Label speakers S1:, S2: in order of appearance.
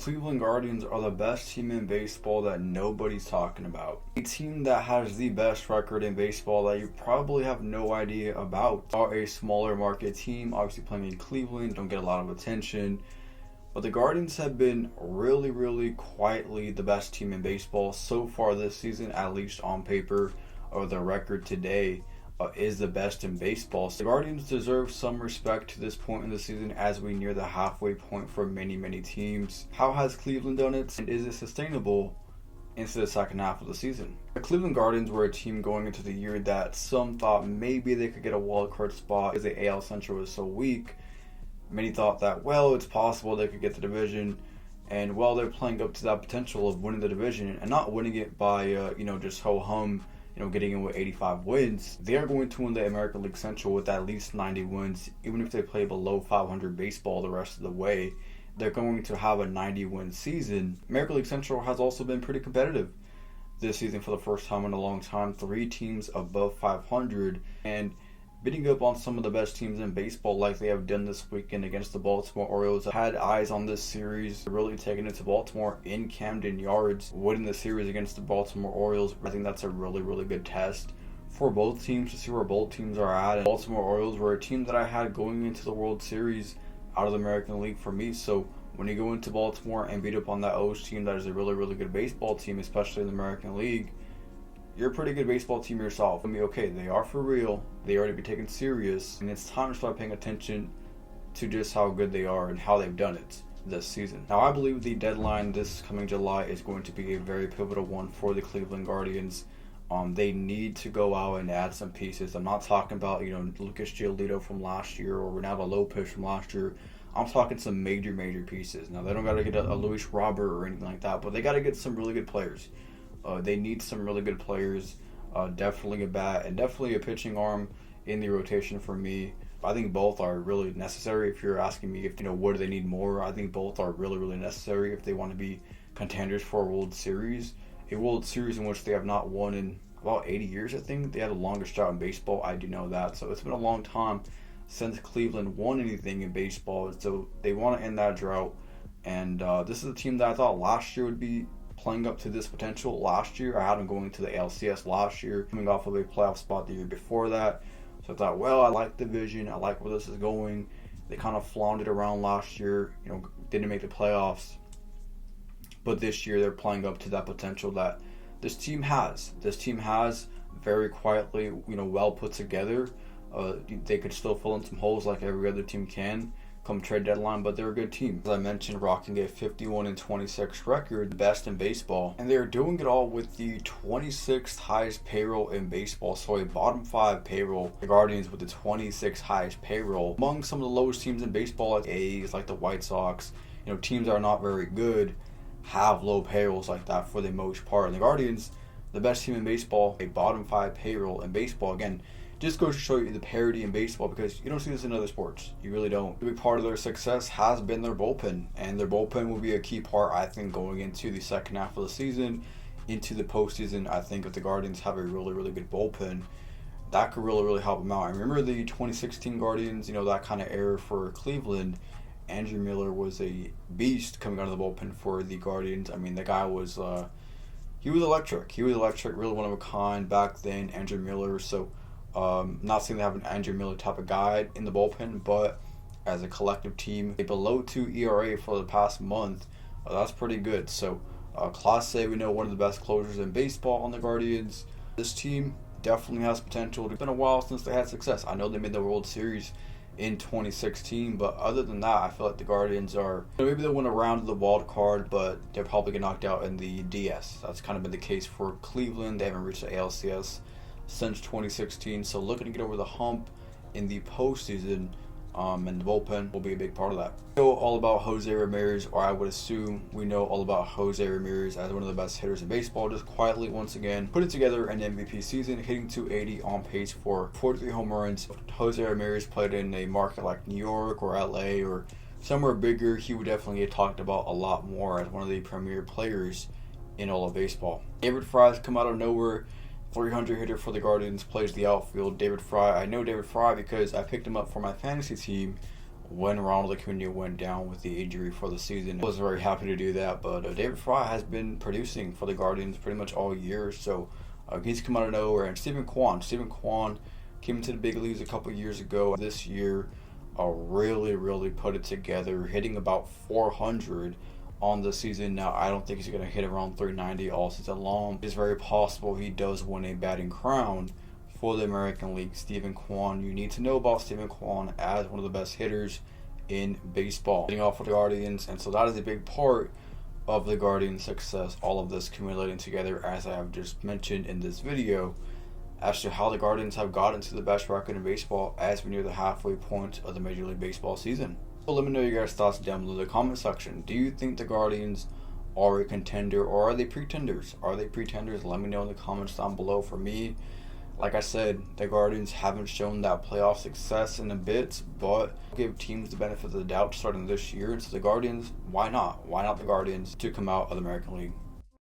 S1: Cleveland Guardians are the best team in baseball that nobody's talking about. A team that has the best record in baseball that you probably have no idea about. Are a smaller market team, obviously playing in Cleveland, don't get a lot of attention. But the Guardians have been really quietly the best team in baseball so far this season, at least on paper, or the record today. Is the best in baseball. So the Guardians deserve some respect to this point in the season as we near the halfway point for many teams. How has Cleveland done it, and is it sustainable into the second half of the season? The Cleveland Guardians were a team going into the year that some thought maybe they could get a wild card spot because the AL Central was so weak. Many thought that, well, it's possible they could get the division, and well, they're playing up to that potential of winning the division and not winning it by just ho-hum, getting in with 85 wins. They are going to win the American League Central with at least 90 wins. Even if they play below 500 baseball the rest of the way, they're going to have a 90-win season. American League Central has also been pretty competitive this season for the first time in a long time. 3 teams above 500 and beating up on some of the best teams in baseball like they have done this weekend against the Baltimore Orioles. I had eyes on this series, really taking it to Baltimore in Camden Yards, winning the series against the Baltimore Orioles. I think that's a really good test for both teams to see where both teams are at. And Baltimore Orioles were a team that I had going into the World Series out of the American League for me. So when you go into Baltimore and beat up on that O's team that is a really good baseball team, especially in the American League, you're a pretty good baseball team yourself. I mean, okay, they are for real. They are to be taken serious. And it's time to start paying attention to just how good they are and how they've done it this season. Now, I believe the deadline this coming July is going to be a very pivotal one for the Cleveland Guardians. They need to go out and add some pieces. I'm not talking about, Lucas Giolito from last year or Ronaldo Lopez from last year. I'm talking some major pieces. Now, they don't got to get a Luis Robert or anything like that, but they got to get some really good players. They need some really good players, definitely a bat and definitely a pitching arm in the rotation for me. I think both are really necessary. If you're asking me if what do they need more, I think both are really necessary if they want to be contenders for a World Series. A World Series in which they have not won in about 80 years, I think. They had the longest drought in baseball, I do know that. So it's been a long time since Cleveland won anything in baseball. So they want to end that drought. And this is a team that I thought last year would be playing up to this potential. Last year, I had them going to the ALCS last year, coming off of a playoff spot the year before that. So I thought, well, I like the vision. I like where this is going. They kind of floundered around last year, didn't make the playoffs. But this year, they're playing up to that potential that this team has. This team has very quietly, well put together. They could still fill in some holes like every other team can come trade deadline, but they're a good team. As I mentioned, rocking a 51-26 record, best in baseball, and they're doing it all with the 26th highest payroll in baseball. So a bottom 5 payroll. The Guardians with the 26th highest payroll among some of the lowest teams in baseball, like A's, like the White Sox. Teams that are not very good have low payrolls like that for the most part. And the Guardians, the best team in baseball, a bottom 5 payroll in baseball. Again, just goes to show you the parity in baseball because you don't see this in other sports. You really don't. A big part of their success has been their bullpen, and their bullpen will be a key part, I think, going into the second half of the season, into the postseason. I think if the Guardians have a really good bullpen, that could really help them out. I remember the 2016 Guardians, that kind of era for Cleveland. Andrew Miller was a beast coming out of the bullpen for the Guardians. I mean, the guy was, he was electric. He was electric, really one of a kind back then, Andrew Miller. So, not saying they have an Andrew Miller type of guy in the bullpen, but as a collective team, a below 2 ERA for the past month, that's pretty good. So, Class A, we know one of the best closers in baseball on the Guardians. This team definitely has potential. It's been a while since they had success. I know they made the World Series in 2016, but other than that, I feel like the Guardians are, maybe they'll win a round of the wild card, but they'll probably get knocked out in the DS. That's kind of been the case for Cleveland. They haven't reached the ALCS since 2016, so looking to get over the hump in the postseason, and the bullpen will be a big part of that. We know all about Jose Ramirez, or I would assume we know all about Jose Ramirez as one of the best hitters in baseball, just quietly once again putting together an MVP season, hitting 280 on pace for 43 home runs. If Jose Ramirez played in a market like New York or LA or somewhere bigger, he would definitely get talked about a lot more as one of the premier players in all of baseball. David Fry's come out of nowhere. 300 hitter for the Guardians, plays the outfield. David Fry, I know David Fry because I picked him up for my fantasy team when Ronald Acuna went down with the injury for the season. I was very happy to do that, but David Fry has been producing for the Guardians pretty much all year, so he's come out of nowhere. And Stephen Kwan came into the big leagues a couple years ago. This year, really put it together, hitting about 400 on the season. Now, I don't think he's going to hit around 390 all season long. It's very possible he does win a batting crown for the American League. Stephen Kwan, you need to know about Stephen Kwan as one of the best hitters in baseball. Getting off with the Guardians, and so that is a big part of the Guardians' success. All of this accumulating together, as I have just mentioned in this video, as to how the Guardians have gotten to the best record in baseball as we near the halfway point of the Major League Baseball season. So let me know your guys' thoughts down below in the comment section. Do you think the Guardians are a contender, or are they pretenders? Are they pretenders? Let me know in the comments down below. For me, like I said, the Guardians haven't shown that playoff success in a bit, but give teams the benefit of the doubt starting this year. And so the Guardians, why not? Why not the Guardians to come out of the American League?